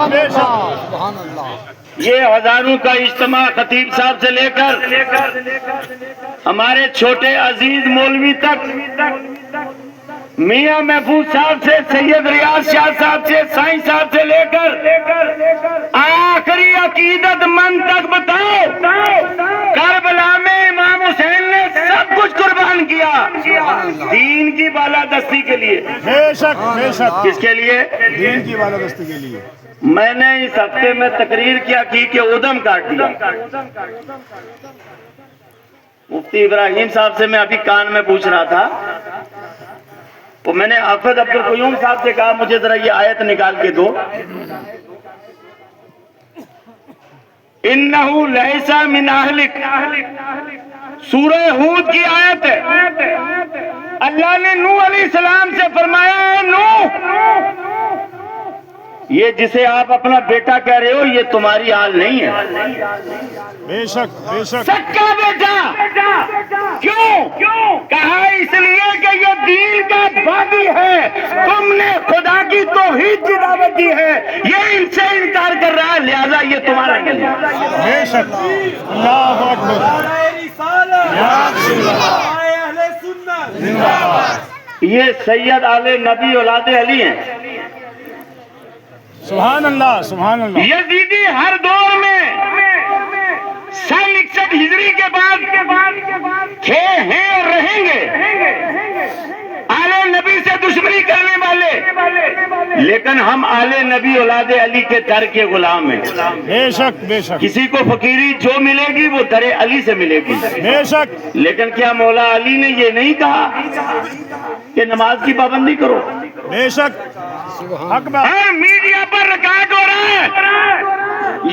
سبحان اللہ۔ یہ ہزاروں کا اجتماع خطیب صاحب سے لے کر ہمارے چھوٹے عزیز مولوی تک، میاں محفوظ صاحب سے، سید ریاض شاہ صاحب سے، سائیں صاحب سے لے کر آخری عقیدت مند تک بتاؤ، کربلا میں امام حسین نے سب کچھ قربان کیا دین کی بالادستی کے لیے۔ بے شک بے شک، کس کے لیے؟ دین کی بالادستی کے لیے۔ میں نے اس ہفتے میں تقریر کیا کی کہ ادم کاٹ دیا۔ مفتی ابراہیم صاحب سے میں ابھی کان میں پوچھ رہا تھا، تو میں نے حافظ عبد القیوم صاحب سے کہا مجھے ذرا یہ آیت نکال کے دو، انہو لیس من اہلک، سورہ ہود کی آیت ہے۔ اللہ نے نوح علیہ السلام سے فرمایا، اے نوح، یہ جسے آپ اپنا بیٹا کہہ رہے ہو یہ تمہاری حال نہیں ہے۔ بے شک بے شک، سکا بیٹا، کیوں؟ کہا اس لیے کہ یہ دین کا باغی ہے، تم نے خدا کی توحید کی دعوت دی ہے، یہ ان سے انکار کر رہا ہے، لہذا یہ تمہارا نہیں ہے۔ بے شک، اللہ اکبر، یہ سید آل نبی اولاد علی ہیں۔ سبحان اللہ سبحان اللہ۔ یزیدی ہر دور میں سن 61 ہجری کے بعد تھے، ہیں اور رہیں گے آل نبی سے دشمنی کرنے والے، لیکن ہم آل نبی اولاد علی کے در کے غلام ہیں۔ بے شک بے شک، کسی کو فقیری جو ملے گی وہ در علی سے ملے گی، بے شک، لیکن کیا مولا علی نے یہ نہیں کہا کہ نماز کی پابندی کرو؟ بے شک، حق بات۔ اور میڈیا پر ریکارڈ ہو رہا ہے،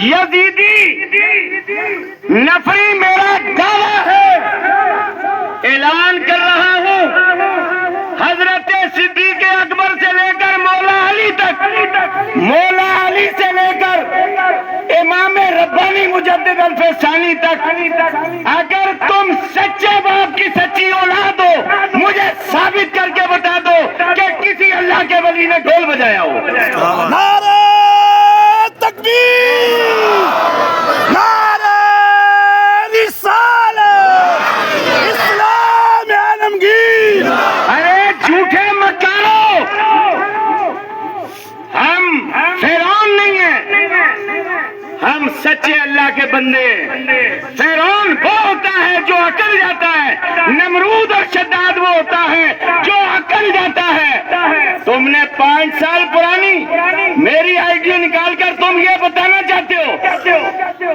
یزیدی نفری میرا دعویٰ ہے، اعلان کر رہا ہوں، حضرت صدیق اکبر سے لے کر مولا علی تک، مولا علی سے لے کر امام ربانی مجدد الفسانی تک، اگر تم سچے باپ کی سچی اولاد ہو مجھے ثابت کر کے بتا دو کہ کسی اللہ کے ولی نے ڈھول بجایا ہو۔ نعرہ تکبیر، نعرہ رسالت، اسلام عالمگیر۔ ارے جھوٹے مکارو، ہم فرعون نہیں ہیں، ہم سچے اللہ کے بندے ہیں۔ فرعون وہ ہوتا ہے جو عقل جاتا ہے، نمرود اور شداد وہ ہوتا ہے جو عقل جاتا ہے۔ تم نے 5 سال پرانی میری آئی ڈی نکال کر تم یہ بتانا چاہتے ہو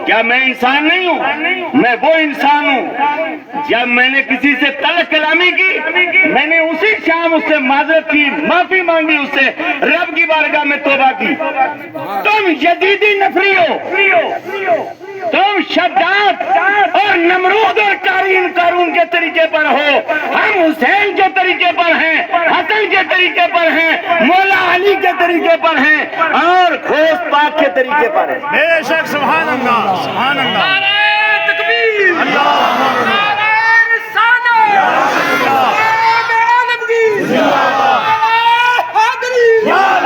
کیا میں انسان نہیں ہوں؟ میں وہ انسان ہوں، جب میں نے کسی سے تلخ کلامی کی میں نے اسی شام اس سے معذرت کی، معافی مانگی، اس سے رب کی بارگاہ میں توبہ کی۔ تم یزیدی نفری ہو، تم شداد اور نمرود اور قارون کے طریقے پر ہو، ہم حسین کے طریقے پر ہیں، حسن کے طریقے پر ہیں، مولا علی کے طریقے پر ہیں، اور غوث پاک کے طریقے پر ہیں۔ بے شک، سبحان اللہ سبحان اللہ۔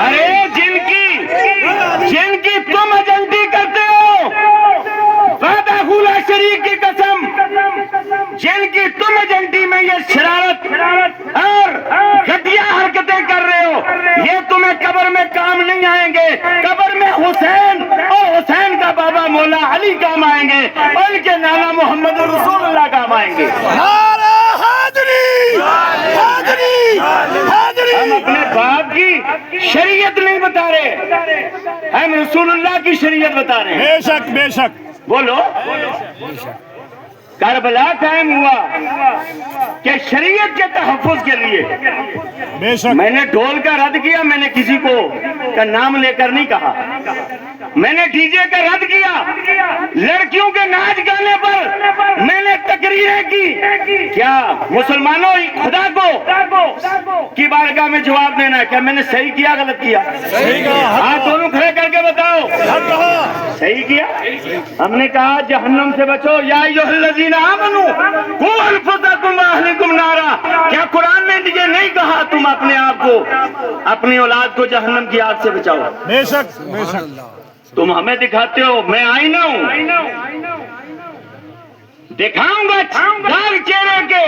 ارے جن کی تم ایجنٹی کرتے ہو، وعدہ خلا شریک کی قسم، جن کی تم ایجنٹی میں یہ شرارت اور گھٹیا حرکتیں کر رہے ہو، یہ تمہیں قبر میں کام نہیں آئیں گے۔ قبر میں حسین اور حسین کا بابا مولا علی کام آئیں گے، اور ان کے نانا محمد رسول اللہ کام آئیں گے۔ نعرہ حیدری، حیدری، حیدری۔ ہم اپنے باپ کی شریعت نہیں بتا رہے، ہم رسول اللہ کی شریعت بتا رہے ہیں۔ بے شک بے شک، بولو، کربلا قائم ہوا کہ شریعت کے تحفظ کے لیے۔ بے شک، میں نے ڈھول کا رد کیا، میں نے کسی کو کا نام لے کر نہیں کہا، میں نے ڈی جے کا رد کیا، لڑکیوں کے ناچ گانے پر میں نے تقریریں کی۔ کیا مسلمانوں خدا کو کی بارگاہ میں جواب دینا ہے؟ کیا میں نے صحیح کیا غلط کیا؟ صحیح کہا، ہاتھ دونوں کھڑے کر کے بتاؤ، حق کہا۔ صحیح کیا؟ ہم نے کہا جہنم سے بچو، یا ایھا الذین آمنوا قوا انفسکم واہلیکم نارا۔ کیا قرآن نے یہ نہیں کہا تم اپنے آپ کو، اپنی اولاد کو جہنم کی آگ سے بچاؤ؟ بے شک بے شک تم ہمیں دکھاتے ہو، میں آئینہ ہوں، دکھاؤں گا داغ چہرے کے،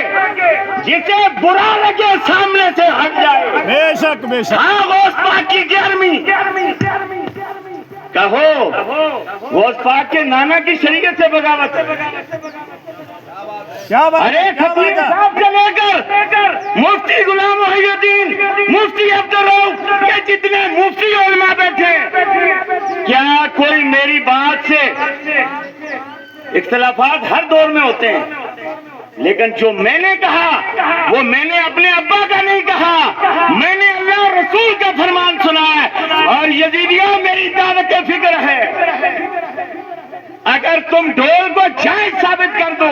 جسے برا لگے سامنے سے ہٹ جائے۔ بے شک بے شک ہاں غوث پاک کی 11ویں کہو، غوث پاک کے نانا کی شریعت سے بغاوت۔ کیا بات ارے ہے کیا بات خطیب ہے صاحب سے لے کر مفتی غلام محی الدین، مفتی عبدالرؤف، یہ جتنے مفتی علماء بیٹھے ہیں، کیا کوئی میری بات سے، اختلافات ہر دور میں ہوتے ہیں، لیکن جو میں نے کہا وہ میں نے اپنے ابا کا نہیں کہا، میں نے اللہ اور رسول کا فرمان سنا ہے، اور یزیدیوں میری دعوت فکر ہے۔ اگر تم ڈھول کو جائز ثابت کر دو،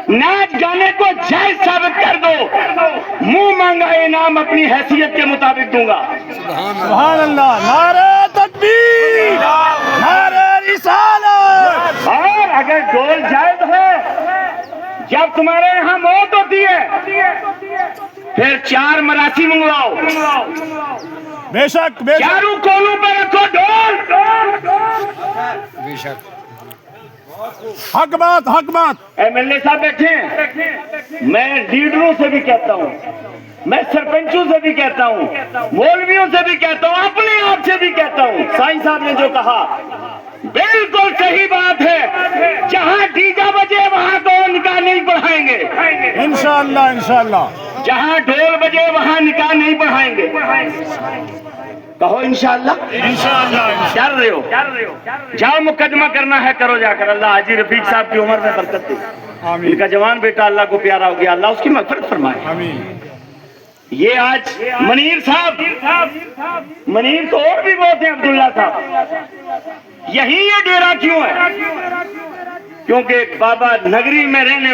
ناچ گانے کو جائز ثابت کر دو، منہ مانگا انعام اپنی حیثیت کے مطابق دوں گا۔ سبحان اللہ، نعرہ تکبیر، نعرہ رسالت۔ اور اگر ڈھول جائز ہے، جب تمہارے یہاں موت ہوتی ہے پھر 4 مراسی منگواؤ، بے شک بے شک چاروں کونوں پہ رکھو ڈھول۔ حق بات حق بات۔ ایم ایل اے صاحب بیٹھے ہیں، میں لیڈروں سے بھی کہتا ہوں، میں سرپنچوں سے بھی کہتا ہوں، مولویوں سے بھی کہتا ہوں، اپنے آپ سے بھی کہتا ہوں، سائیں صاحب نے جو کہا بالکل صحیح بات ہے، جہاں ڈیجا بجے وہاں تو نکاح نہیں پڑھائیں گے، انشاءاللہ انشاءاللہ جہاں ڈھول بجے وہاں نکاح نہیں پڑھائیں گے۔ کہو انشاءاللہ، انشاءاللہ۔ ڈر رہے ہو، جاؤ مقدمہ کرنا ہے کرو جا کر، اللہ حاجی رفیق صاحب کی عمر میں برکت دے، ان آمین کا جوان بیٹا اللہ کو پیارا ہو گیا، اللہ اس کی مغفرت فرمائے۔ آمین۔ یہ آج منیر صاحب، منیر تو اور بھی بہت ہیں، عبداللہ صاحب، یہی یہ ڈیرا کیوں ہے؟ کیونکہ بابا نگری میں رہنے